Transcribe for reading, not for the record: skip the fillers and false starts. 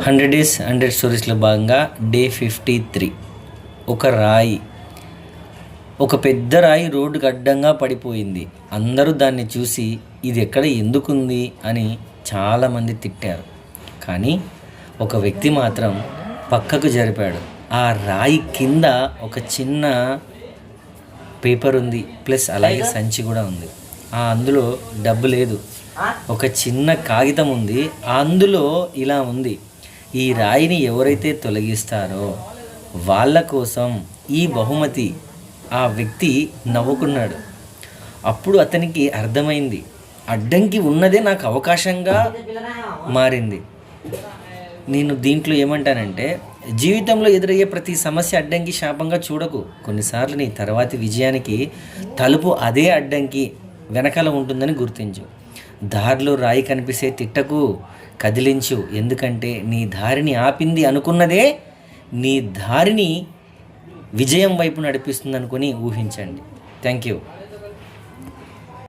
100 days 100 స్టోరీస్లో భాగంగా day 53. ఒక పెద్ద రాయి రోడ్డుకు అడ్డంగా పడిపోయింది. అందరూ దాన్ని చూసి ఇది ఎక్కడ ఎందుకుంది అని చాలామంది తిట్టారు. కానీ ఒక వ్యక్తి మాత్రం పక్కకు జరిపాడు. ఆ రాయి కింద ఒక చిన్న పేపర్ ఉంది, ప్లస్ అలాగే సంచి కూడా ఉంది. అందులో డబ్బు లేదు, ఒక చిన్న కాగితం ఉంది. అందులో ఇలా ఉంది: ఈ రాయిని ఎవరైతే తొలగిస్తారో వాళ్ళ కోసం ఈ బహుమతి. ఆ వ్యక్తి నవ్వుకున్నాడు. అప్పుడు అతనికి అర్థమైంది, అడ్డంకి ఉన్నదే నాకు అవకాశంగా మారింది. నేను దీంట్లో ఏమంటానంటే, జీవితంలో ఎదురయ్యే ప్రతి సమస్య అడ్డంకి శాపంగా చూడకు. కొన్నిసార్లు నీ తర్వాతి విజయానికి తలుపు అదే అడ్డంకి వెనకాల ఉంటుందని గుర్తించు. దారిలో రాయి కనిపిస్తే తిట్టకు, కదిలించు. ఎందుకంటే నీ దారిని ఆపింది అనుకున్నదే నీ దారిని విజయం వైపు నడిపిస్తుంది అనుకుని ఊహించండి. Thank you.